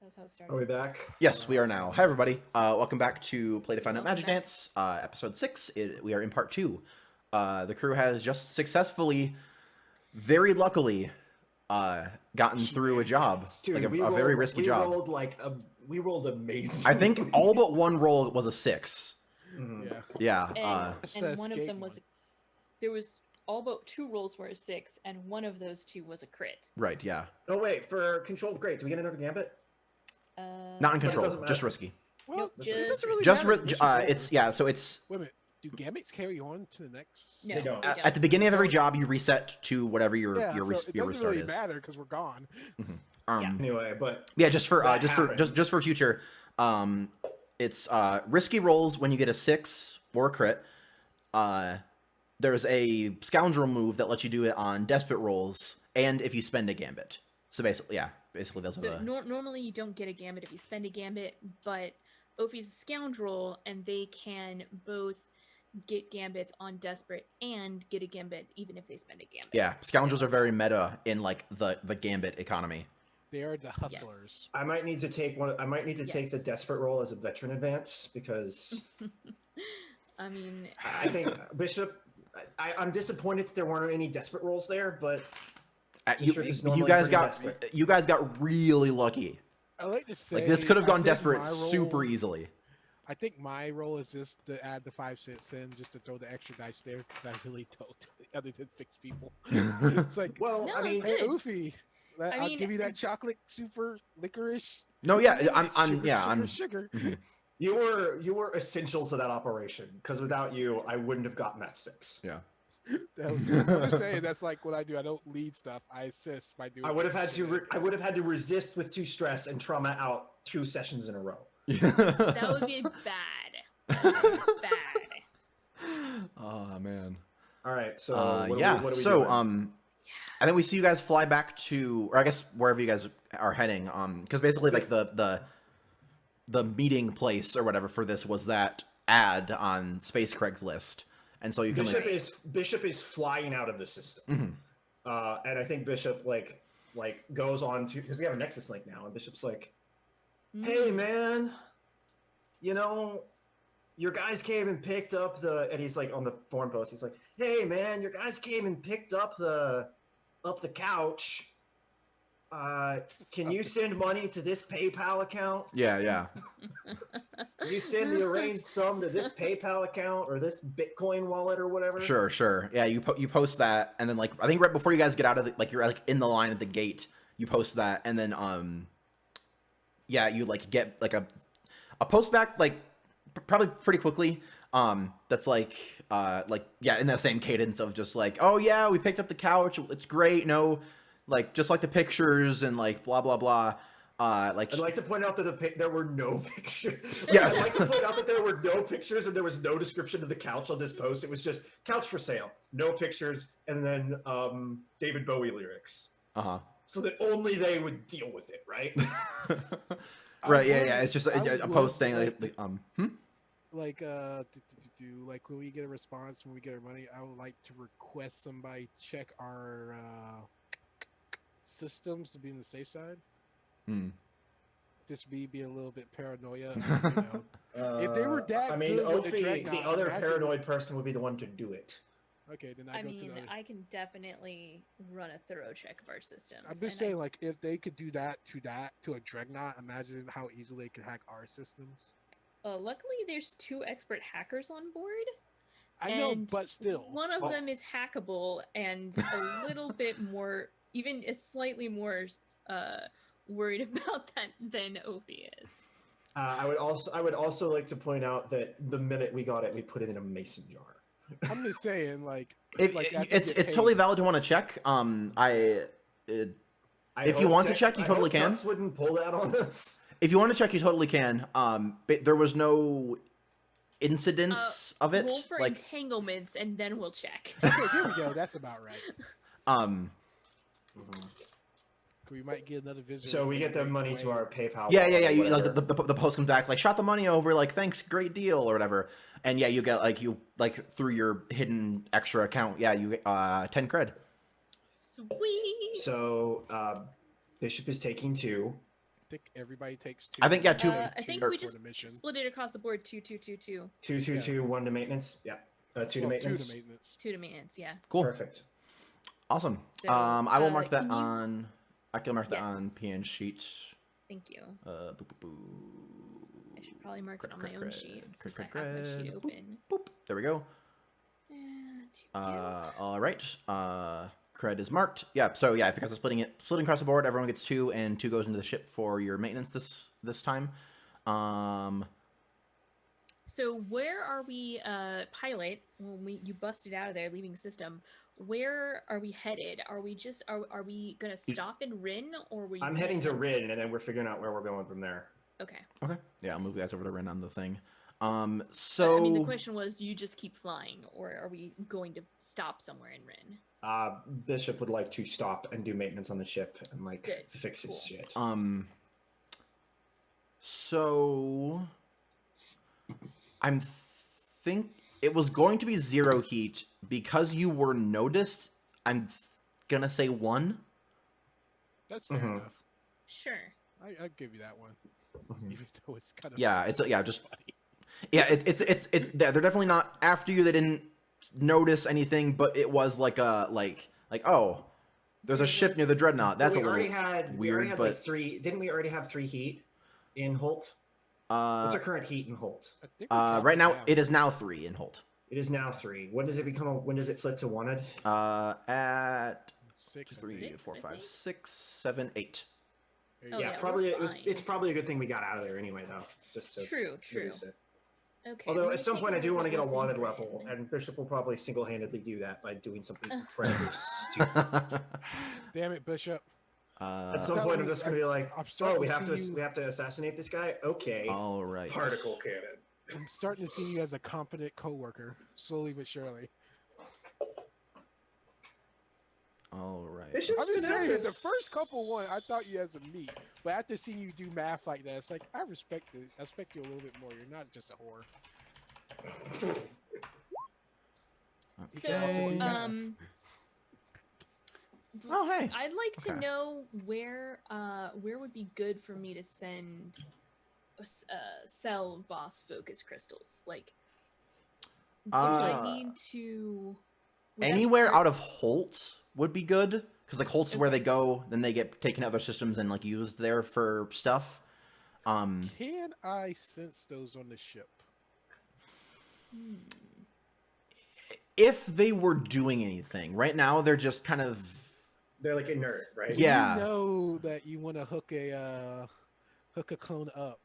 That's how it started. Are we back? Yes, we are now. Hi, everybody. Welcome back to Play to Find Out Magic Dance, episode 6. We are in part 2. The crew has just successfully, very luckily, gotten through a job. Dude, like a very risky job. We rolled amazing. I think all but one roll was a 6. Mm-hmm. Yeah. And one of them was... There was all but 2 rolls were a 6, and one of those 2 was a crit. Right, yeah. Oh, wait. For controlled great, do we get another gambit? Not in control, just risky. Well, Nope, it doesn't really Just matter. it's yeah. So it's. Wait a minute. Do gambits carry on to the next? No, They don't. they don't. At the beginning of every job, you reset to whatever your so it restart doesn't really is. matter because we're gone. Anyway, but Yeah, just for that just for future, it's risky rolls when you get a 6 or a crit. There's a scoundrel move that lets you do it on desperate rolls, and if you spend a gambit. So basically those So are the... normally you don't get a gambit if you spend a gambit, but Ophi's a scoundrel, and they can both get gambits on desperate and get a gambit even if they spend a gambit. Yeah, scoundrels are very meta in like the gambit economy. They are the hustlers. I might need to take one. I might need to take the Yes. desperate roll as a veteran advance because I mean, I think Bishop. I'm disappointed that there weren't any desperate rolls there, but You guys got really lucky. I like to say Like this could have I gone think desperate my role- super easily. I think my role is just to add the 5 cents in, just to throw the extra dice there, because I really don't other than fix people. It's like, well, No, I mean, it's hey, good. Oofy, I'll mean, give you that chocolate super licorice. No, yeah, Sugar, sugar. you were essential to that operation because without you, I wouldn't have gotten that 6. Yeah. I'm just saying that's like what I do. I don't lead stuff. I assist by doing. I would have had to resist with 2 stress and trauma out 2 sessions in a row. that would be bad. That would be bad. Oh man. All right, so what yeah. are we So doing? I think we see you guys fly back to, or I guess wherever you guys are heading. Because basically like the meeting place or whatever for this was that ad on Space Craigslist, and so you can Bishop is flying out of the system, and I think Bishop like goes on to, because we have a Nexus link now, and Bishop's like, "Hey man, you know, your guys came and picked up the," and he's like on the forum post, he's like, "Hey man, your guys came and picked up the couch. Can you send money to this PayPal account? Yeah. Can you send the arranged sum to this PayPal account or this Bitcoin wallet or whatever?" Sure. Yeah, you post that, and then like I think right before you guys get out of like you're like in the line at the gate, you post that, and then yeah, you like get like a post back like probably pretty quickly. That's like yeah, in that same cadence of just like, "Oh yeah, we picked up the couch. It's great. No, like just like the pictures and like blah blah blah." Like I'd like to point out that there were no pictures. Yeah. I'd like to point out that there were no pictures and there was no description of the couch on this post. It was just couch for sale, no pictures, and then David Bowie lyrics. So that only they would deal with it, right? Right. Yeah. It's just a post saying like like when we get a response, when we get our money, I would like to request somebody check our systems to be on the safe side. Just being a little bit paranoia. You know. If they were that, I mean, good with Ophi, Dreadnought, the other imagine- paranoid person would be the one to do it. Okay, then I go to mean, the other. I can definitely run a thorough check of our systems. I'm just saying, like, if they could do that to a Dreadnought, imagine how easily they could hack our systems. Luckily, there's 2 expert hackers on board. I know, and but still. One of them is hackable and a little bit more, even slightly more worried about that than Ophi is. I would also like to point out that the minute we got it, we put it in a mason jar. I'm just saying, like, it's totally valid to want to check. If you want to check, you totally can. Tux wouldn't pull that on us. If you want to check, you totally can. But there was no incidents of it. Roll for like entanglements, and then we'll check. Okay, here we go. That's about right. We might get another visitor. So we get the money to our PayPal. Yeah. wallet or You, like whatever. the post comes back like, "Shot the money over, like thanks, great deal," or whatever. And yeah, you get like through your hidden extra account. Yeah, you get 10 cred. Sweet. So Bishop is taking 2. think everybody takes 2. I think, yeah, two- I think we for just the mission. split it across the board. 2, 2, 2, 2. 2, 2, 2, 1 to maintenance. Yeah. 2 to Well, maintenance. 2 to maintenance. 2 to maintenance. Yeah. Cool. Perfect. Awesome. So, I will mark that can you- on. I can mark that on Yes. PN sheet. Thank you. Boo, boo, boo. I should probably mark it on my own sheet since cred, I have my sheet cred. open. Boop. There we go. And here we go. All right. Cred is marked. Yeah. So yeah, if you guys are splitting across the board, everyone gets 2, and 2 goes into the ship for your maintenance this time. So where are we, pilot? When you busted out of there, leaving system. Where are we headed? Are we just are we gonna stop in Rin, or were you? I'm heading to Rin, and then we're figuring out where we're going from there. Okay. Okay. Yeah, I'll move you guys over to Ren on the thing. But, So I mean, the question was, do you just keep flying, or are we going to stop somewhere in Rin? Bishop would like to stop and do maintenance on the ship and like Good. fix his Cool. shit. So I'm think it was going to be 0 heat because you were noticed. I'm gonna say 1. That's fair Mhm. enough. Sure. I'll give you that one, Mhm. even though it's kind of Yeah, it's just it's they're definitely not after you. They didn't notice anything, but it was like a like oh, there's a ship near the dreadnought. That's we a little already had weird, like but 3. Didn't we already have 3 heat in Holt? What's our current heat in Holt? I think we dropped right it now down. it is now 3 in Holt. It is now 3. When does it become? When does it flip to wanted? At 6. I 3, think. 4, I 5, think. 6, 7, 8. There you Oh, go. Yeah, yeah, probably we're it's fine. probably a good thing we got out of there anyway, though. Just to True. reduce it. Okay. Although let at me some take point I do look want to at get a what's in wanted Rin. level, and Bishop will probably single-handedly do that by doing something incredibly stupid. Damn it, Bishop. At some That point, way, I'm just gonna be like, I'm starting "Oh, we to have see you- to assassinate this guy." Okay, All right. particle cannon. I'm starting to see you as a competent coworker, slowly but surely. All right. Bishop's I'm just been at saying, this. the first couple one, I thought you as a meat, but after seeing you do math like that, it's like I respect it. I respect you a little bit more. You're not just a whore. So, Okay. Oh, hey. I'd like to Okay. know where would be good for me to send sell Voss focus crystals. Like, do I need to would that be Anywhere part- out of Holt would be good because like Holt's where they Okay. go, then they get taken to other systems and like used there for stuff. Can I sense those on the ship? Hmm. If they were doing anything right now, they're just kind of They're like inert, right? Yeah. You know that you want to hook a clone up.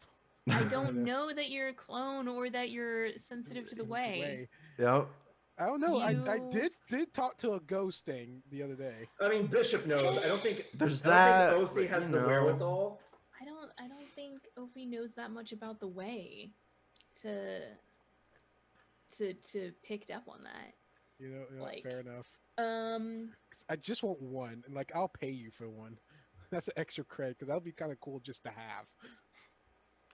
I don't know that you're a clone or that you're sensitive to the way. Yep. I don't know. I You- did talk to a ghost thing the other day. I mean, Bishop knows. I don't think. There's I that. don't think Ophie but, has you the know. wherewithal. I don't think Ophi knows that much about the way to pick up on that. You know, Like, fair enough. 'Cause I just want one, and like I'll pay you for one. That's an extra credit because that would be kind of cool just to have.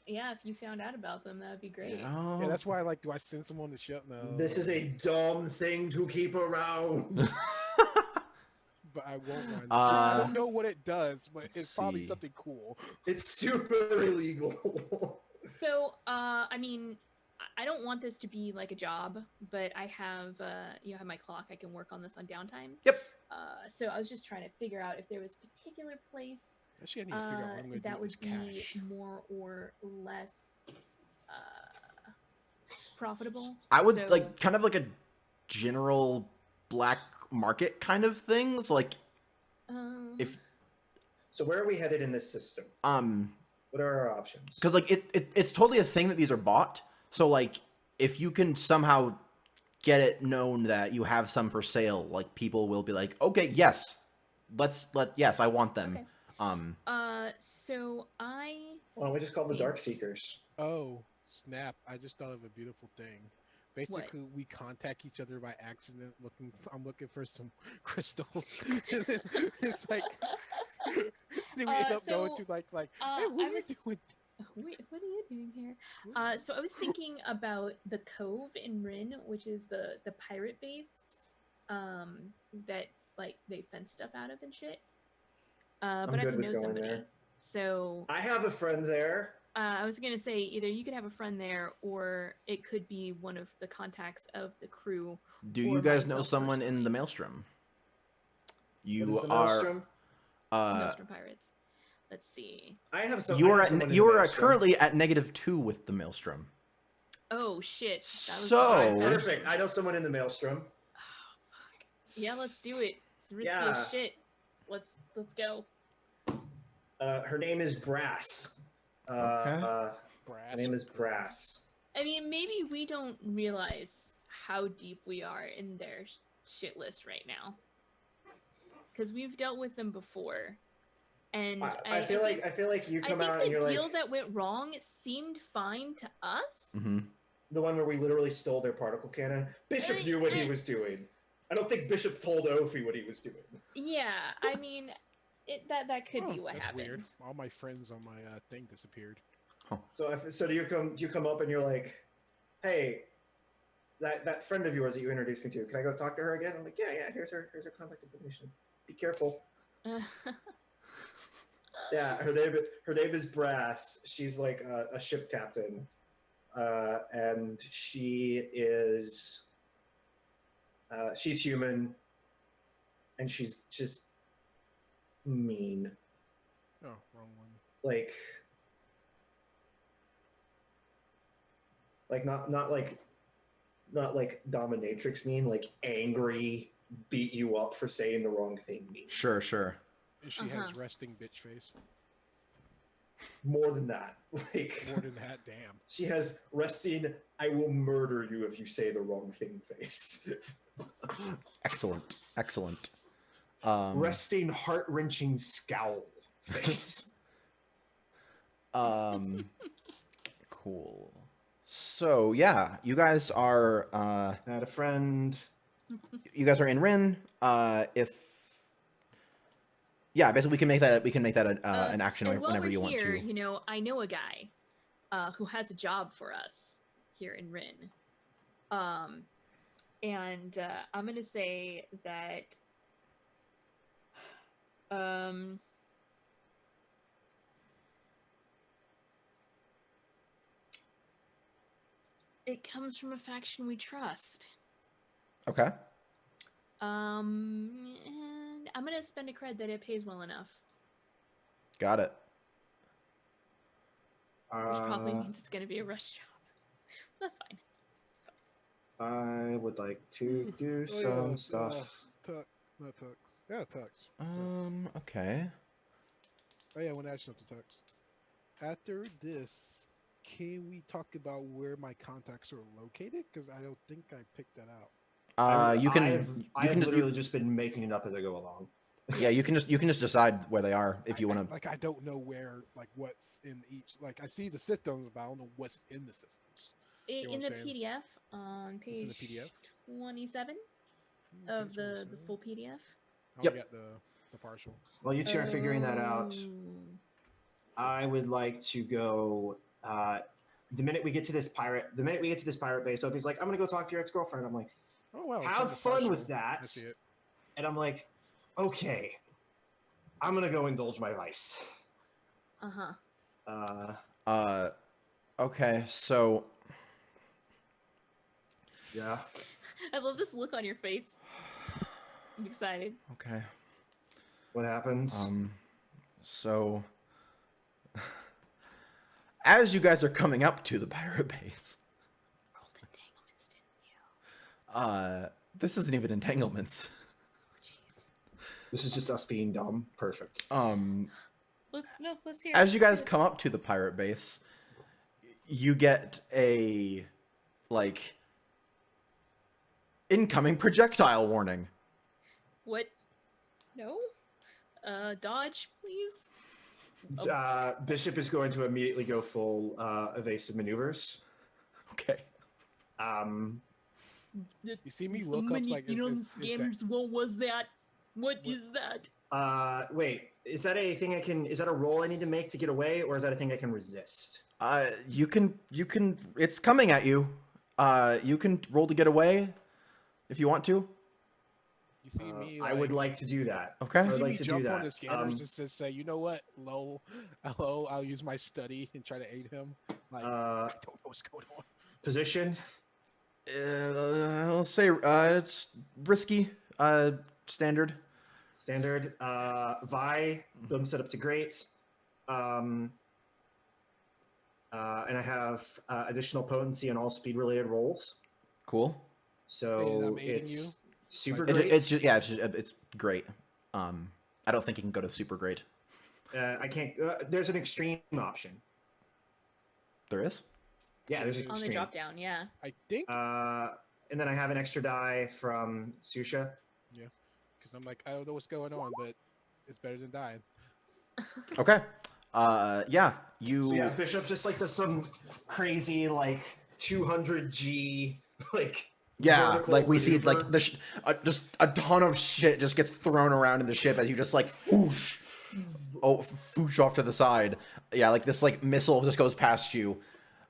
Yeah, if you found out about them, that would be great. Oh. Yeah, that's why I like. Do I send someone to ship? No. This is a dumb thing to keep around. But I want one. Just, I Uh, don't know what it does, but let's it's probably see. something cool. It's super illegal. So, I mean, I don't want this to be like a job, but I have, have my clock. I can work on this on downtime. Yep. So I was just trying to figure out if there was a particular place Actually, I need to figure out what I'm going to do that with would this be cash. more or less profitable. I would So- like kind of like a general black market kind of things. Like if So where are we headed in this system? What are our options? because like it's totally a thing that these are bought. So like if you can somehow get it known that you have some for sale, like people will be like, okay, yes, yes, I want them. Okay. So Why don't we just call the Yeah. Dark Seekers? Oh, snap. I just thought of a beautiful thing. Basically, we contact each other by accident. I'm looking for some crystals. And then it's like, then we end up going so, to like, hey, I what are you was- doing? Wait, what are you doing here? So I was thinking about the Cove in Rin, which is the pirate base, that like they fence stuff out of and shit. But I have good to with know going somebody. there. So I have a friend there. I was gonna say either you could have a friend there, or it could be one of the contacts of the crew. Do or you guys know myself someone in the personally. Maelstrom? What You is the are Maelstrom? Maelstrom Pirates. Let's see. I have some. you I are have someone in you the are Maelstrom. currently at -2 with the Maelstrom. Oh shit! That was So- Alright, perfect. I know someone in the Maelstrom. Yeah, let's do it. It's risky Yeah. as shit. Let's go. Her name is Brass. Okay. Her Brass. name is Brass. I mean, maybe we don't realize how deep we are in their shit list right now, because we've dealt with them before, and I feel like you come out and I think you're the deal like that went wrong seemed fine to us. Mm-hmm. the one where we literally stole their particle cannon. Bishop knew what he was doing. I don't think Bishop told Ophi what he was doing. Yeah, I mean, that could be what That's happened. weird. All my friends on my thing disappeared. So do you come up and you're like, hey, that friend of yours that you introduced me to, can I go talk to her again? I'm like, yeah, here's her contact information. Be careful. Yeah, her name is Brass. She's like a ship captain, and she's human, and she's just mean. Oh, wrong one. Like not like dominatrix mean, like angry, beat you up for saying the wrong thing mean. Sure. And she has resting bitch face. More than that, like More than that, damn. she has resting, I will murder you if you say the wrong thing face. Excellent. Resting, heart-wrenching scowl face. Cool. So yeah, you guys are Had a friend. you guys are in Rin. Basically we can make that an action and while whenever we're you want here, to. you know, I know a guy who has a job for us here in Rin. And I'm gonna say that it comes from a faction we trust. Okay. And I'm gonna spend a cred that it pays well enough. Got it. Which probably means it's gonna be a rush job. That's fine. I would like to do some stuff. Not Tux. Yeah, Tux. Okay. Oh yeah, I want to add something to Tux. After this, can we talk about where my contacts are located? Because I don't think I picked that out. You can I've literally just been making it up as I go along. Yeah, you can just decide where they are if you want to. Like I don't know where, like what's in each. Like I see the systems, but I don't know what's in the systems. In the PDF on page 27 of the full PDF. I Yep. only got the partial. While you two are figuring that out, I would like to go. The minute we get to this pirate base, Sophie's like, "I'm gonna go talk to your ex-girlfriend." I'm like, Oh wow! "Have fun with that." I see it. And I'm like, "Okay, I'm gonna go indulge my vice." Okay, so yeah. I love this look on your face. I'm excited. okay. What happens? So as you guys are coming up to the pirate base, Rolled entanglements, didn't you? this isn't even entanglements. This is just us being dumb. Perfect. Let's hear. As you guys come up to the pirate base, you get a incoming projectile warning. What? No. Dodge, please. Bishop is going to immediately go full evasive maneuvers. Okay. You see me look up like is scammers. What was that? What is that? Wait, is that a thing is that a roll I need to make to get away, or is that a thing I can resist? You can it's coming at you. You can roll to get away if you want to. You see me? I would like to do that. Okay. I You would see like me to jump do on that. the scanners and just say, you know what, lol, I'll use my study and try to aid him. Like, I don't know what's going on. Position. I'll say it's risky. Standard. Standard. Vi. Boom set up to great. And I have additional potency on all speed related rolls. Cool. So I'm aiding it's you? super Like- great. It's just, yeah, it's great. I don't think you can go to super great. I can't. There's an extreme option. There is. Yeah, there's an On the extreme. drop down, yeah. I think, And then I have an extra die from Susha. because I'm like, I don't know what's going on, but it's better than dying. Okay. Yeah. You. So yeah, Bishop just like does some crazy like 200G like. Yeah, vertical like we see, maneuver. like just a ton of shit just gets thrown around in the ship as you just like foosh, foosh off to the side. Yeah, like this like missile just goes past you.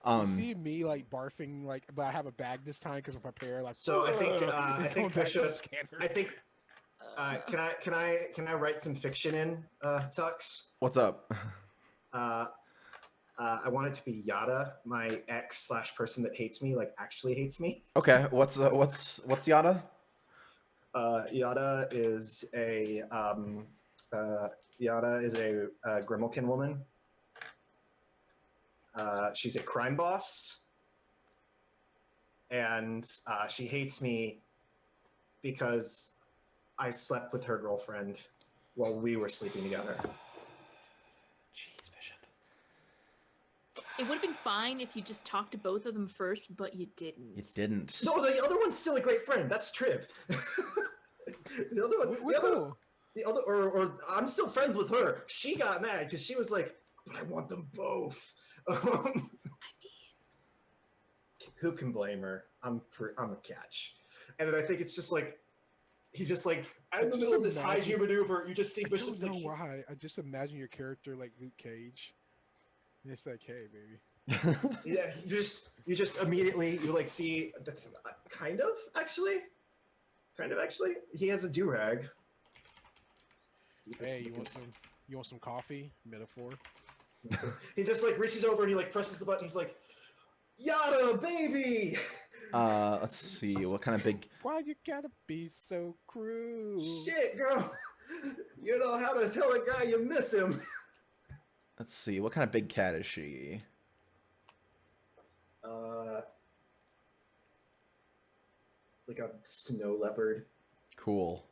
You see me like barfing, like, but I have a bag this time because of my pair. Like, So I think going back to the Bishop. scanner. I think. Can I write some fiction in Tux? What's up? I want it to be Yada, my ex/person that hates me, like actually hates me. Okay, what's Yada? Yada is a Grimalkin woman. She's a crime boss, and she hates me because I slept with her girlfriend while we were sleeping together. Jeez, Bishop. It would have been fine if you just talked to both of them first, but you didn't. You didn't. No, the other one's still a great friend. That's Triv. The other one, or I'm still friends with her. She got mad because she was like, "But I want them both." Who can blame her? I'm a catch. And then I think it's just like he's just like in the middle of this high G maneuver. You just see I Bishop's don't know like, why. I just imagine your character like Luke Cage. And it's like, hey, baby. yeah. You just immediately you like see that's kind of actually. He has a do-rag. Hey, you want some coffee? Metaphor. He just like reaches over and he like presses the button. He's like, "Yada, baby." Let's see. What kind of big? Why you gotta be so cruel? Shit, girl. You know how to tell a guy you miss him. Let's see. What kind of big cat is she? Like a snow leopard. Cool.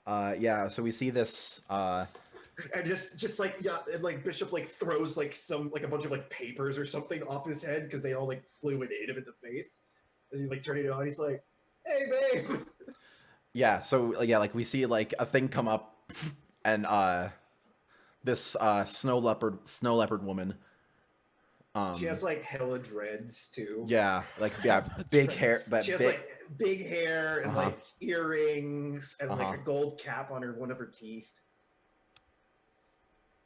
Yeah. So we see this. And just like yeah, and like Bishop like throws like a bunch of like papers or something off his head because they all like flew and ate him in the face as he's like turning it on. He's like, "Hey, babe." Yeah. So yeah, like we see like a thing come up, and this snow leopard woman. She has like hella dreads too. Yeah, like big hair. She has like big hair and like earrings and like Uh-huh. a gold cap on one of her teeth.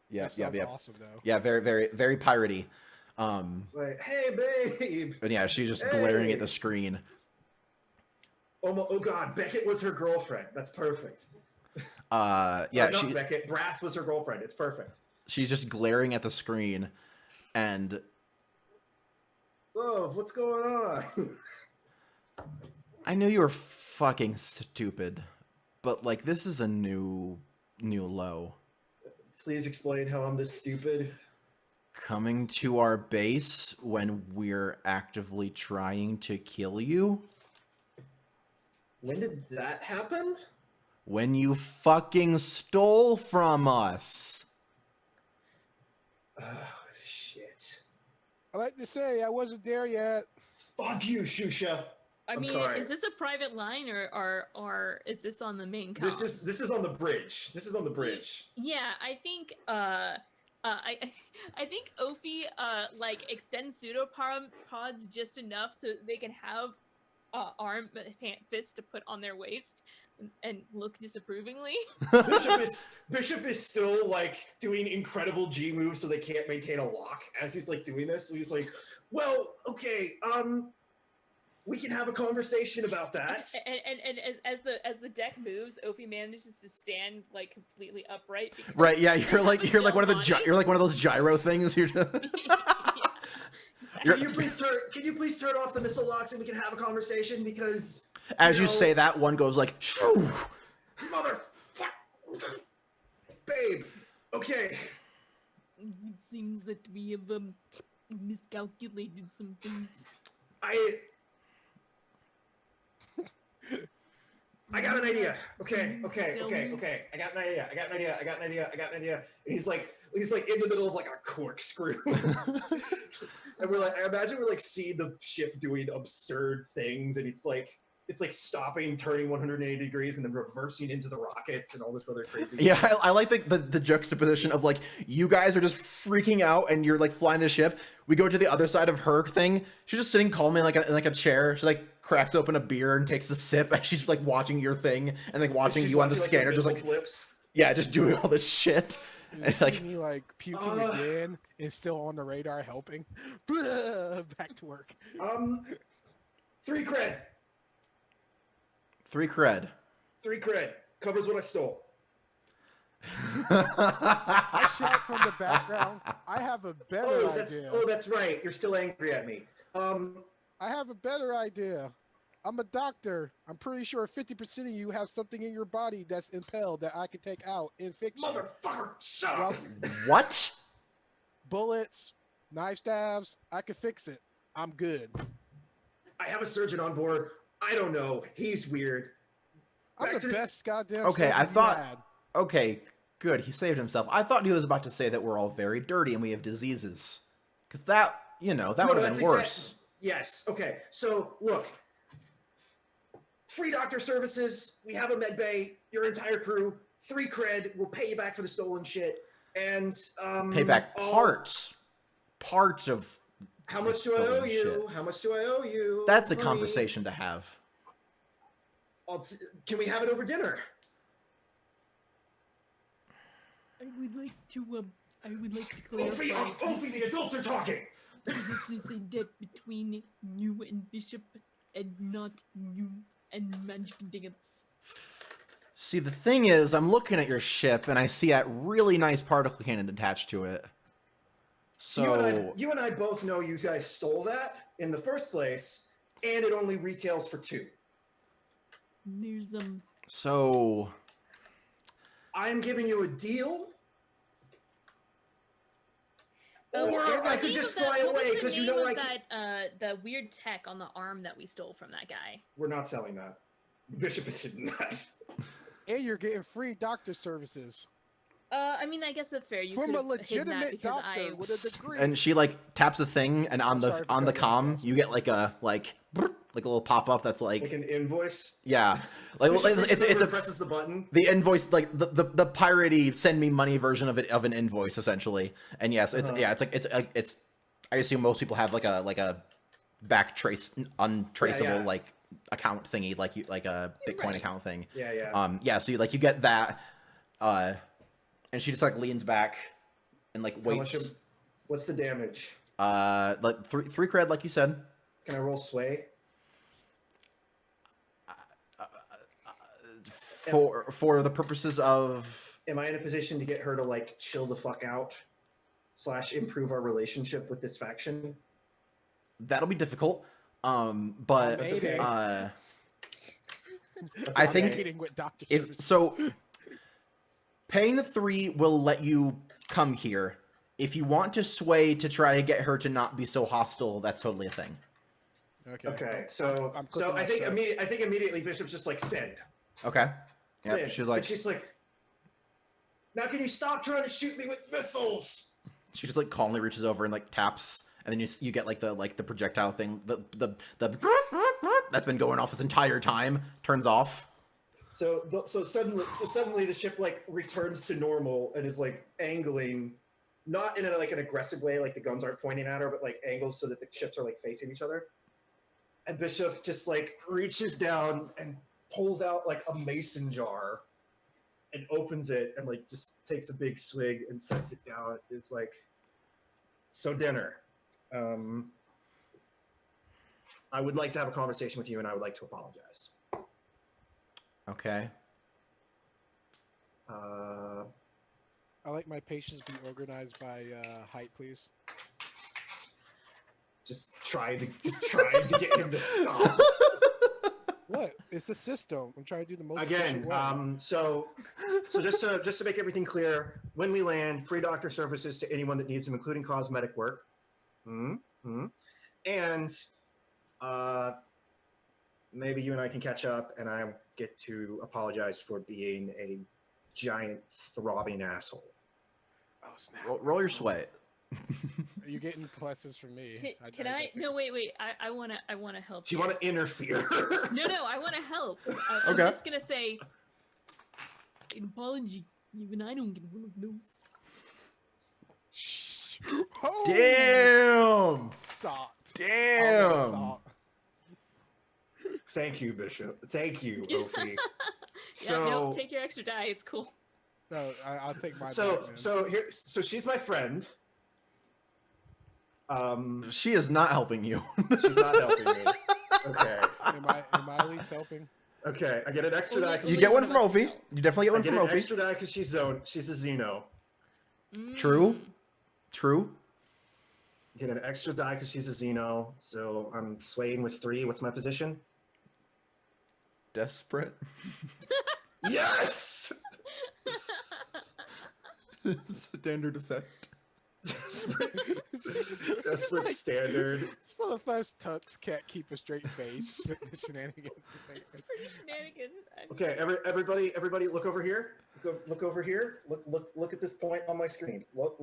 Yeah, That sounds awesome though. Yeah, very, very, very piratey. It's like, "Hey, babe." And yeah, she's just glaring Hey. at the screen. Oh God, Beckett was her girlfriend. That's perfect. Yeah, Not Beckett. Brass was her girlfriend. It's perfect. she's just glaring at the screen, and Love, what's going on? I knew you were fucking stupid, but like this is a new low. Please explain how I'm this stupid. Coming to our base when we're actively trying to kill you? When did that happen? When you fucking stole from us. Oh, shit. I like to say I wasn't there yet. Fuck you, Shusha. I I'm mean, sorry. is this a private line or is this on the main This comms? is on the bridge. This is on the bridge. Yeah, I think I think Ophi like extends pseudopods just enough so they can have fist to put on their waist and look disapprovingly. Bishop is still like doing incredible G moves so they can't maintain a lock as he's like doing this. So he's like, "Well, okay, we can have a conversation about that. And as the deck moves, Ophi manages to stand like completely upright. Right? Yeah, you're like one of the you're like one of those gyro things. You're just Can you please turn off the missile locks and we can have a conversation? Because as you say that, one goes like, shoo. Motherfucker, babe. Okay. It seems that we have miscalculated some things. I got an idea. Okay. I got an idea. And he's like in the middle of like a corkscrew. And we're like, I imagine we're like seeing the ship doing absurd things, and it's like stopping, turning 180 degrees, and then reversing into the rockets and all this other crazy. Yeah, I like the juxtaposition of like you guys are just freaking out and you're like flying the ship. We go to the other side of her thing. She's just sitting calmly in like a chair. She like cracks open a beer and takes a sip, and she's like watching your thing and like watching you on the scanner, just like flips. Yeah, just doing all this shit. And like me like puking again and still on the radar helping. Back to work. 3 cred. 3 cred. 3 cred. Covers what I stole. I shout from the background. I have a better idea. That's right. You're still angry at me. I have a better idea. I'm a doctor. I'm pretty sure 50% of you have something in your body that's impaled that I can take out and fix. Motherfucker, shut up. What? Bullets, knife stabs. I can fix it. I'm good. I have a surgeon on board. I don't know. He's weird. I'm the best goddamn. Okay, I surgeon thought. you had. Okay, good. He saved himself. I thought he was about to say that we're all very dirty and we have diseases, because that would have been worse. Yes. Okay. So look. Free doctor services. We have a med bay. Your entire crew. 3 cred. We'll pay you back for the stolen shit. And pay back parts of. How much do I owe you? Shit. How much do I owe you? That's a conversation to have. Can we have it over dinner? I would like to clarify. Ophi, the adults are talking. This is a debt between you and Bishop, and not you and Magic Diggins. See, the thing is, I'm looking at your ship, and I see a really nice particle cannon attached to it. So you and I both know you guys stole that in the first place, and it only retails for 2. There's So I'm giving you a deal. Or I could just fly away because you know the weird tech on the arm that we stole from that guy. We're not selling that. Bishop is hidden that. And you're getting free doctor services. I mean, I guess that's fair. You From could a have hidden that legitimate because doctor with a degree. And she like taps a thing, and on the comm, you get like a little pop up that's like an invoice. Yeah, like it's presses the button. The invoice, like the piratey send me money version of an invoice essentially. And yes, it's I assume most people have like a untraceable like account thingy, like a Bitcoin account thing. Yeah. So you get that. And she just like leans back and like waits. What's the damage? Like 3 cred, like you said. Can I roll sway? For the purposes of. Am I in a position to get her to like chill the fuck out, / improve our relationship with this faction? That'll be difficult. But that's okay. I think if so. Paying the 3 will let you come here. If you want to sway to try to get her to not be so hostile, that's totally a thing. Okay. So I think immediately Bishop's just like send. Okay. Yeah. Send. She's like, now can you stop trying to shoot me with missiles? She just like calmly reaches over and like taps, and then you get like the projectile thing. The that's been going off this entire time turns off. So suddenly the ship like returns to normal and is like angling, not in an aggressive way, like the guns aren't pointing at her, but like angles so that the ships are like facing each other. And Bishop just like reaches down and pulls out like a mason jar and opens it and like just takes a big swig and sets it down. It's like, so dinner. I would like to have a conversation with you, and I would like to apologize. Okay. I like my patients be organized by height, please. Just trying to get him to stop. What? It's a system. I'm trying to do the most Again, efficient way. so just to make everything clear, when we land, free doctor services to anyone that needs them, including cosmetic work. And maybe you and I can catch up, and I get to apologize for being a giant throbbing asshole. Oh snap! Roll your sweat. You're getting pluses from me. Can I? No, wait. I wanna help. Do you want to interfere? No, I want to help. Okay. I'm just gonna say an apology. Even I don't get one of those. Oh, Damn. salt. Damn. Salt. Thank you, Bishop. Thank you, Ophi. Yeah, no, take your extra die. It's cool. No, I'll take my. So she's my friend. She is not helping you. She's not helping me. Okay. Am I at least helping? Okay, I get an extra die. You get one from Ophi. You definitely get one from I get an Ophi. extra die because she's a Xeno. True. Get an extra die because she's a Xeno. So I'm swaying with 3. What's my position? Desperate. Yes. Standard effect. Desperate standard. Just let the first TomCat keep a straight face with the shenanigans. It's pretty shenanigans. Okay, everybody, look over here. Look over here. Look at this point on my screen. Look.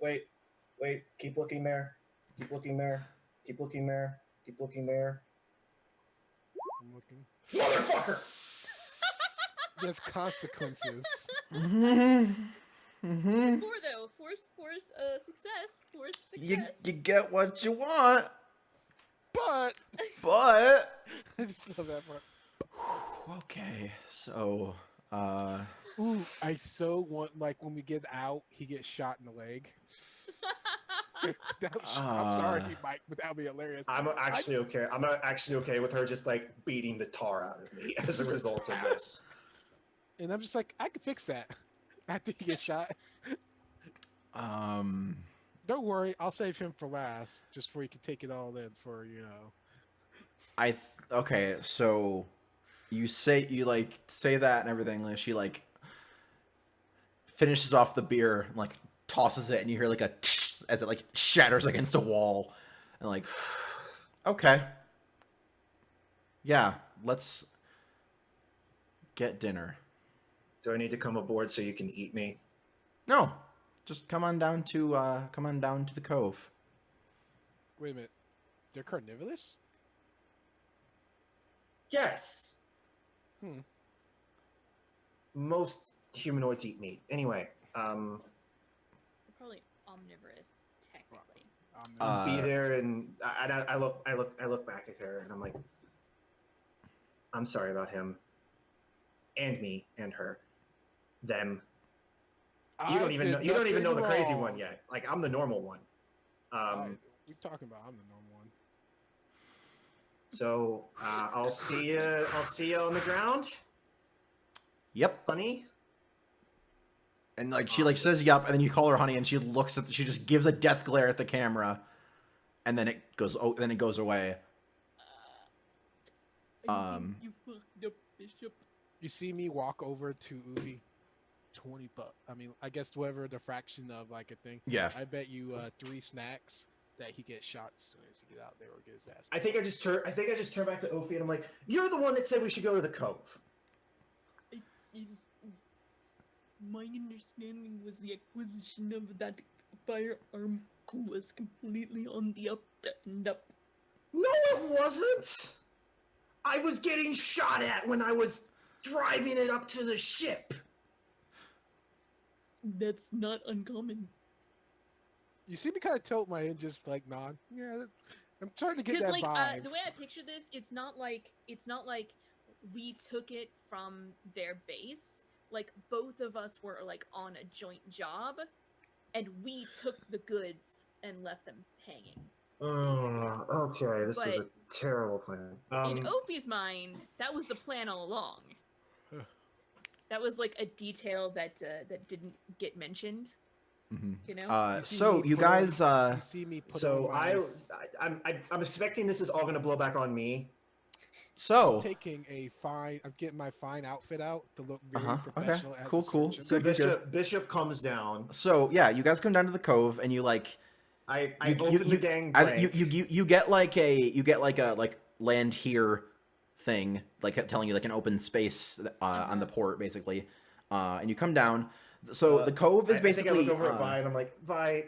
Wait. Keep looking there. Keep looking there. Keep looking there. Keep looking there. I'm looking. Motherfucker! There's consequences. Four though. Force success. Force success. You get what you want. But I just love that part. Okay, so Ooh, I so want, like, when we get out, he gets shot in the leg. I'm sorry, Mike, but that would be hilarious. I'm actually okay. I'm not actually okay with her just like beating the tar out of me as a result of this. And I'm just like, I can fix that after he gets shot. Don't worry, I'll save him for last, just so he can take it all in for, you know. Okay, so you say that and everything, and she like finishes off the beer and like tosses it, and you hear like a as it like shatters against a wall, and like, okay, yeah, let's get dinner. Do I need to come aboard so you can eat me? No, just come on down to the cove. Wait a minute, they're carnivorous? Yes. Most humanoids eat meat. Anyway, They're probably omnivorous, technically. be there, and I look back at her, and I'm like, I'm sorry about him, and me, and her, them. You don't even know the crazy one yet. Like, I'm the normal one. We're talking about I'm the normal one. So I'll see you on the ground. Yep, honey. And like she like says yep, and then you call her honey, and she looks at she just gives a death glare at the camera, and then it goes away. You fucked up, Bishop. You see me walk over to Uvi. $20. I mean, I guess whatever the fraction of like a thing. Yeah. I bet you 3 snacks that he gets shot as soon as he get out there or get his ass. I think I just turn back to Ophi, and I'm like, you're the one that said we should go to the cove. My understanding was the acquisition of that firearm was completely on the up and up. No, it wasn't. I was getting shot at when I was driving it up to the ship. That's not uncommon. You see me kind of tilt my head, just like nod. Yeah, I'm trying to get that like, vibe. The way I picture this, it's not like we took it from their base. Like, both of us were like on a joint job, and we took the goods and left them hanging. Okay, this was a But terrible plan. in Ophi's mind, that was the plan all along. That was like a detail that that didn't get mentioned. Mm-hmm. You know. So you guys. You see me put So on my, I'm expecting this is all going to blow back on me. So. I'm taking a fine. I'm getting my fine outfit out to look very Okay. professional. As Cool. a Cool. surgeon. So Good. Bishop comes down. So yeah, you guys come down to the cove, and you like. I open the gangplank. You get like a land here thing, like telling you like an open space on the port basically, and you come down. So the cove is basically. I think I look over at Vi and I'm like, Vi,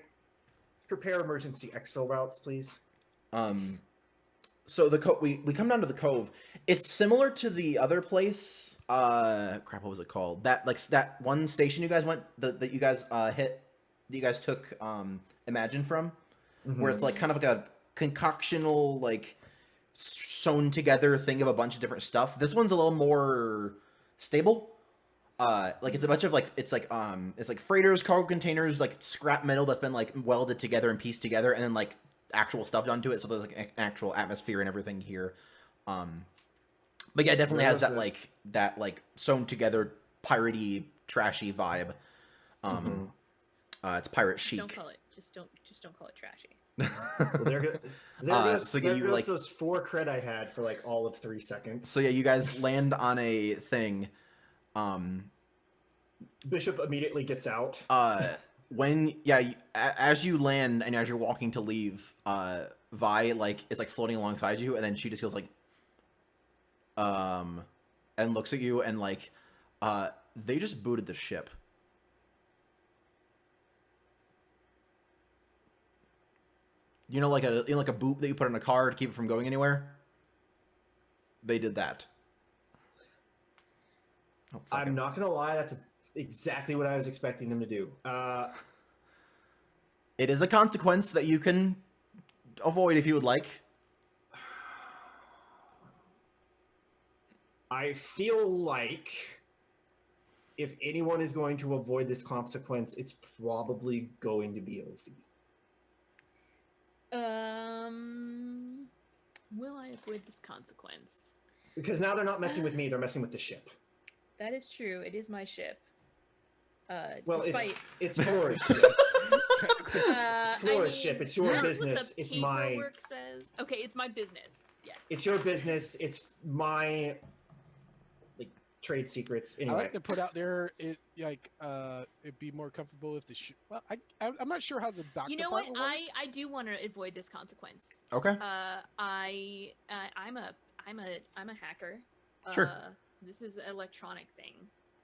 prepare emergency exfil routes, please. So we come down to the cove. It's similar to the other place. Crap, what was it called? That one station you guys went that you guys hit. That you guys took Imagine from, where it's like kind of like a concoctional like sewn together thing of a bunch of different stuff. This one's a little more stable. Like it's a bunch of like it's like freighters, cargo containers, like scrap metal that's been like welded together and pieced together, and then like actual stuff done to it. So there's like an actual atmosphere and everything here. But yeah, it definitely has that like sewn together piratey, trashy vibe. It's pirate chic. Don't call it. Just don't call it trashy. Well, there goes those 4 cred I had for like all of 3 seconds. So yeah, you guys land on a thing. Bishop immediately gets out. As you land and as you're walking to leave, Vi is floating alongside you, and then she just goes like, and looks at you and like, they just booted the ship. You know, like a boot that you put in a car to keep it from going anywhere. They did that. Oh, I'm not gonna lie, that's exactly what I was expecting them to do. It is a consequence that you can avoid if you would like. I feel like if anyone is going to avoid this consequence, it's probably going to be Ophi. Will I avoid this consequence? Because now they're not messing with me, they're messing with the ship. That is true. It is my ship. Well, despite... it's Flora's ship. It's Flora's ship. It's your business. What the it's my paperwork says. Okay, it's my business. Yes. It's your business. It's my trade secrets. Anyway, I like to put out there it'd be more comfortable if the well, I'm not sure how the doctor. You know what? I do want to avoid this consequence. Okay. I'm a hacker. Sure. This is an electronic thing,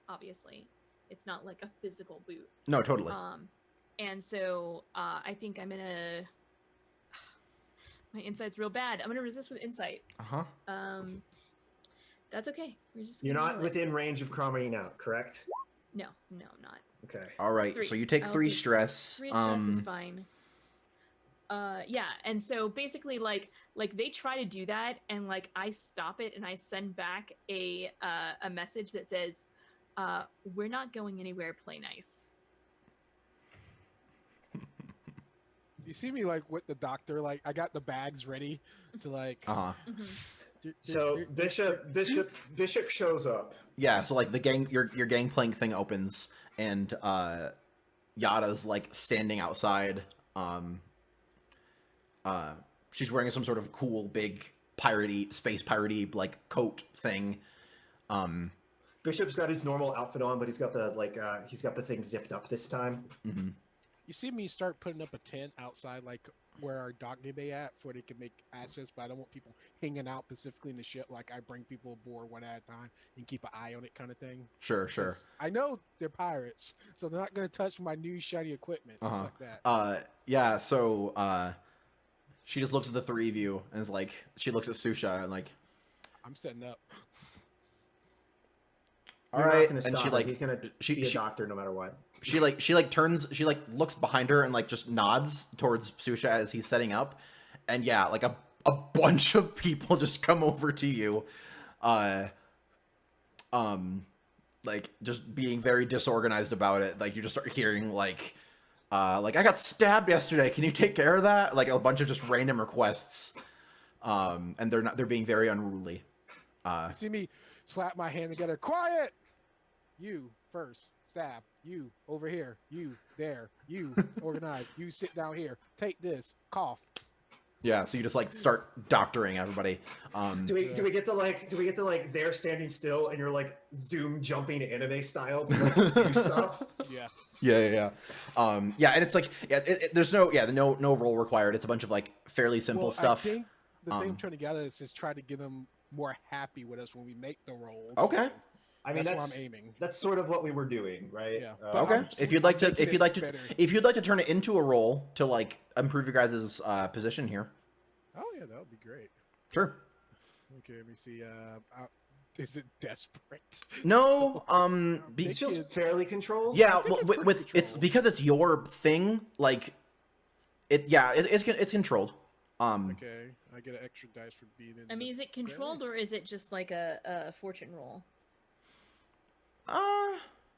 obviously. It's not like a physical boot. No, totally. And so I think I'm gonna. My insight's real bad. I'm gonna resist with insight. That's okay. You're not within range of chromating out, correct? No, I'm not. Okay. All right. 3. So you take 3 stress. 3 stress is fine. Yeah, and so basically, like they try to do that, and like I stop it, and I send back a message that says, "We're not going anywhere. Play nice." You see me like with the doctor, like I got the bags ready to like. So Bishop shows up. Yeah, so like your gangplank thing opens, and Yada's like standing outside. She's wearing some sort of cool big space piratey like coat thing. Bishop's got his normal outfit on, but he's got the thing zipped up this time. Mm-hmm. You see me start putting up a tent outside, like where our dock may be at, for they can make access. But I don't want people hanging out specifically in the ship. Like I bring people aboard one at a time and keep an eye on it, kind of thing. Sure. I know they're pirates, so they're not going to touch my new shiny equipment like that. Yeah. So she just looks at the 3 of you and is like, she looks at Susha and like, I'm setting up. All right, and he's gonna be a doctor no matter what. She looks behind her and like just nods towards Susha as he's setting up, and yeah, like a bunch of people just come over to you, like just being very disorganized about it. Like you just start hearing like like I got stabbed yesterday. Can you take care of that? Like a bunch of just random requests. And they're being very unruly. You see me slap my hand together. Quiet. You first. Stab. You over here. You there. You organize. You sit down here. Take this. Cough. Yeah, so you just like start doctoring everybody. Do we get to like they're standing still and you're like zoom jumping anime style to like do stuff? Yeah. Yeah. And it's like there's no role required. It's a bunch of like fairly simple stuff. I think the thing I'm trying to get at is just try to get them more happy with us when we make the roll. Okay. I mean, that's what I'm aiming. That's sort of what we were doing, right? Yeah. Okay. If you'd like to turn it into a role to like improve your guys' position here. Oh yeah, that would be great. Sure. Okay, let me see. Is it desperate? No. It feels fairly controlled. Yeah. It's because it's your thing. Like, it's controlled. Okay, I get an extra dice for being in. I mean, is it controlled or is it just like a fortune roll?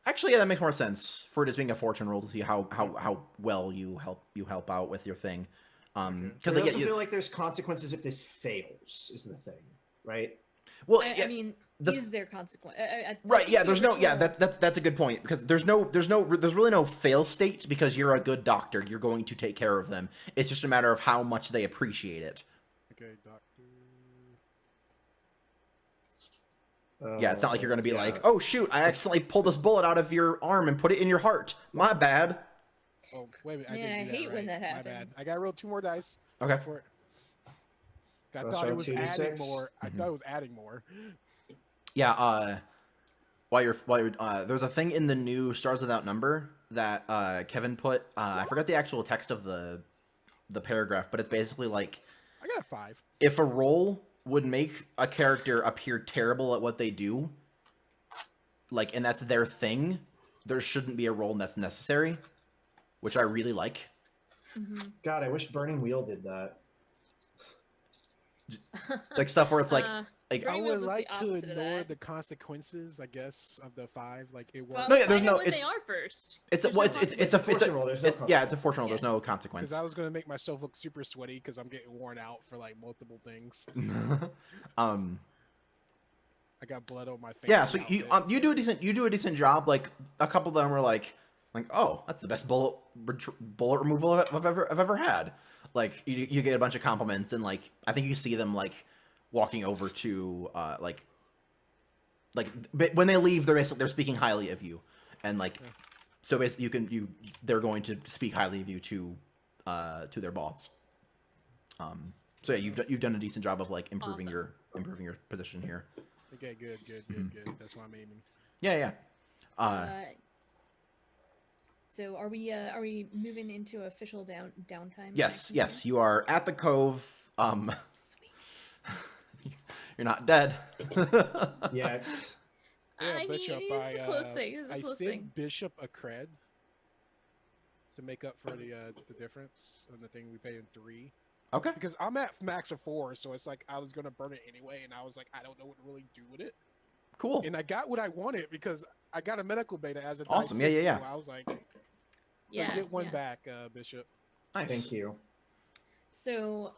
Actually, yeah, that makes more sense for it as being a fortune roll to see how well you help out with your thing. Because I also feel like there's consequences if this fails, is the thing, right? Well, I mean, is there consequence? Right? Yeah. There's no. Yeah. That's a good point because there's really no fail state because you're a good doctor. You're going to take care of them. It's just a matter of how much they appreciate it. Okay, doctor. Yeah, it's not like you're going to be like, oh shoot, I accidentally pulled this bullet out of your arm and put it in your heart. My bad. Oh wait a minute, I hate when that happens. My bad. I got to roll 2 more dice. Okay. For it. I thought it was adding more. I thought it was adding more. Yeah. While you're there's a thing in the new Stars Without Number that Kevin put. I forgot the actual text of the paragraph, but it's basically like I got a 5. If a role would make a character appear terrible at what they do, like, and that's their thing, there shouldn't be a role that's necessary, which I really like. Mm-hmm. God, I wish Burning Wheel did that. Like stuff where it's like I would like to ignore the consequences, I guess, of the 5. Like it was. Well, no, yeah, there's no. When they are first. It's a fortune roll. Yeah, it's a fortune roll. Yeah. There's no consequence. Because I was gonna make myself look super sweaty because I'm getting worn out for like multiple things. I got blood on my face. Yeah, so you do a decent job. Like a couple of them were like, oh, that's the best bullet removal I've ever had. Like you get a bunch of compliments, and like I think you see them like walking over to like when they leave, they're speaking highly of you, and like so basically they're going to speak highly of you to their boss. So yeah, you've done a decent job of like improving your position here. Okay, good. That's what I'm aiming. Yeah. So are we moving into official downtime? Yes, you are at the cove. Sweet. You're not dead. Yeah, it's. Yeah, I Bishop, mean, it's a close thing. It's a I close sent thing. Bishop a cred to make up for the difference on the thing we pay in 3. Okay. Because I'm at max of 4, so it's like I was gonna burn it anyway, and I was like, I don't know what to really do with it. Cool. And I got what I wanted because I got a medical beta as a awesome. dice 6, Yeah. So I was like, Yeah. get one back, Bishop. Nice. Thank you. So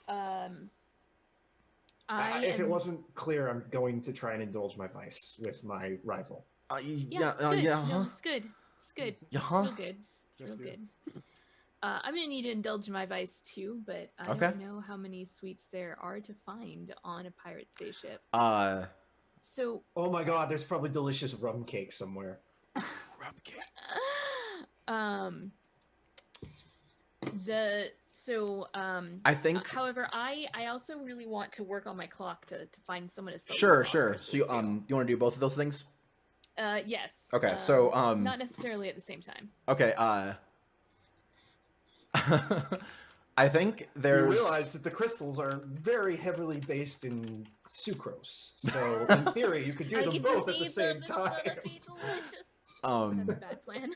if it wasn't clear, I'm going to try and indulge my vice with my rifle. Yeah, it's good. No, it's good. It's good. Yeah. It's real good. It's That's real good. good. I'm gonna need to indulge my vice too, but I don't know how many sweets there are to find on a pirate spaceship. So. Oh my God, there's probably delicious rum cake somewhere. Rum cake. I think. However, I also really want to work on my clock to find someone to sell. Sure. So you want to do both of those things? Yes. Okay. So not necessarily at the same time. Okay. I think there's. You realize that the crystals are very heavily based in sucrose, so in theory you could do them both at the same time. Be delicious. That's a bad plan.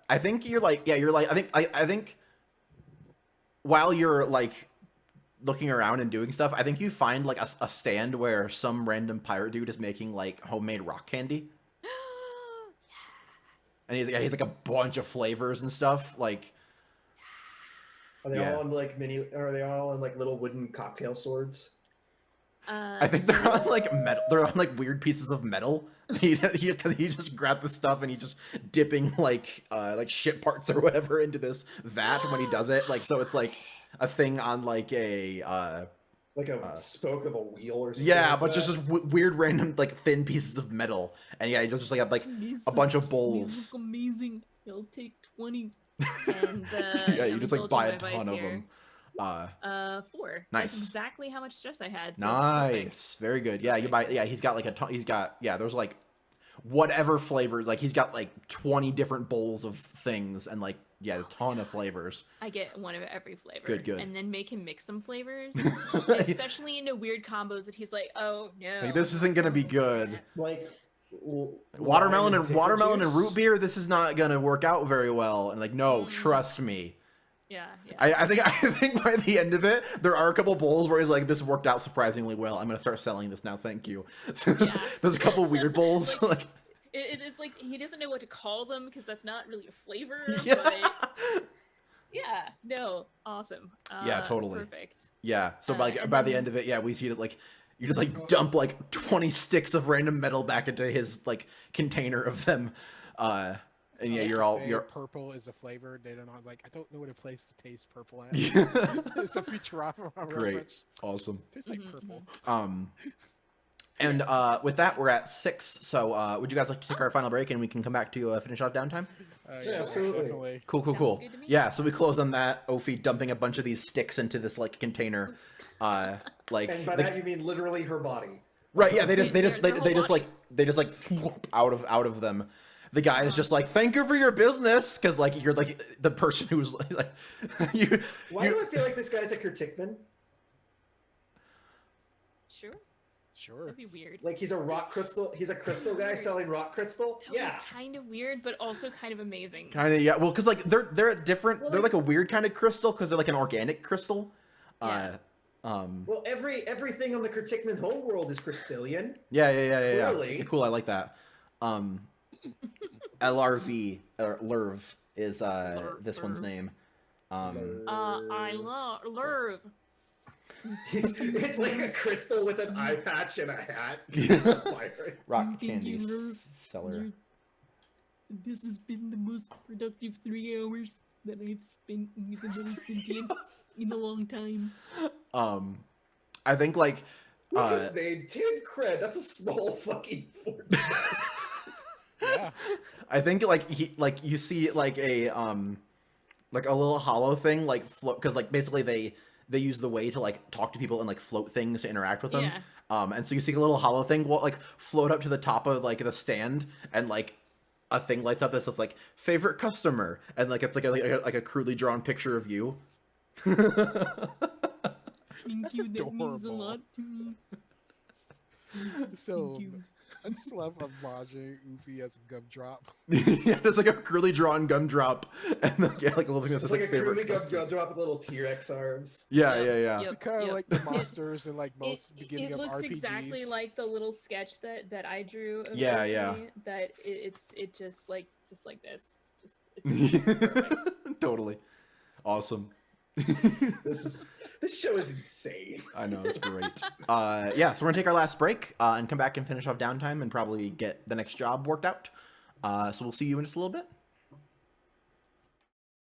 I think you're like, I think while you're like looking around and doing stuff, I think you find like a stand where some random pirate dude is making like homemade rock candy. And he's like a bunch of flavors and stuff. Like, Are they all on like Are they all on like little wooden cocktail swords? I think they're on like metal. They're on like weird pieces of metal. Because he just grabbed the stuff and he's just dipping like shit parts or whatever into this vat when he does it. Like, so it's like a thing on like a like a spoke of a wheel or something. Yeah, like but that. just weird random like thin pieces of metal. And yeah, he does just like have like a bunch of bowls. These look amazing. I'll take 20. And Yeah, you just like buy a ton of them. 4. Nice. That's exactly how much stress I had. So Nice. perfect. Very good. Yeah, you buy. Yeah, he's got like a ton. He's got there's like whatever flavors. Like he's got like 20 different bowls of things and like a ton of flavors. I get one of every flavor. Good. And then make him mix some flavors, especially into weird combos that he's like, oh no, Like, this isn't gonna be good. Yes. Like Watermelon and pickle and juice? root beer. This is not gonna work out very well. And like, no, trust me. Yeah. I think by the end of it, there are a couple bowls where he's like, this worked out surprisingly well. I'm gonna start selling this now. Thank you. So Yeah. there's a couple weird bowls. like it is like he doesn't know what to call them because that's not really a flavor. Yeah. But yeah, no, awesome. Yeah, totally. Perfect. Yeah. So and by the then- end of it, yeah, we see that like you just like dump like 20 sticks of random metal back into his like container of them. And yeah, you're purple is a flavor. They don't know. Like, I don't know what a place to taste purple at. Yeah. It's a Futurama Great. reference. Awesome. Tastes like purple. And with that, we're at 6. So would you guys like to take our final break and we can come back to finish off downtime? Yeah, absolutely. Definitely. Cool. Sounds good to me. Yeah, so we close on that. Ophi dumping a bunch of these sticks into this like container. Like And by that you mean literally her body. right, yeah, they just Their whole like whoop, out of them. The guy is just like, "Thank you for your business," because like you're like the person who's like you. Why do I feel like this guy's a Kritikman? Sure, that'd be weird. Like he's a rock crystal. He's a crystal guy selling rock crystal. That Yeah. was kind of weird, but also kind of amazing. Kind of, yeah. Well, because like they're a different. Well, they're like a weird kind of crystal because they're like an organic crystal. Yeah. Well, everything on the Kritikman homeworld is crystallian. Yeah. Clearly. Okay, cool, I like that. LRV or Lerv is this one's name. I love Lerv. It's like a crystal with an eye patch and a hat. He's a pirate. Rock Thank you, candy Lerv. seller. This has been the most productive 3 hours that I've spent with another sentient in a long time. I think like We just made 10 cred. That's a small fucking fortune. Yeah. I think like you see like a little hollow thing like float because like basically they use the way to like talk to people and like float things to interact with them. Yeah. And so you see a little hollow thing like float up to the top of like the stand and like a thing lights up that says like favorite customer and like it's like a crudely drawn picture of you. Thank you. That means a adorable. lot to me. So Thank you. I just love imaging Ufi as a gumdrop. Yeah, there's like a crudely drawn gumdrop and like, yeah, like a little thing that It's says like like a favorite crudely customer. gumdrop with little T-Rex arms. Yeah. Yep, Kind of yep. like the monsters in like most beginning It of looks RPGs. exactly like the little sketch that I drew. Of Yeah, Oakley, yeah. That it just like this. It's perfect. Totally. Awesome. This show is insane. I know, it's great. Yeah, so we're gonna take our last break and come back and finish off downtime and probably get the next job worked out. So we'll see you in just a little bit.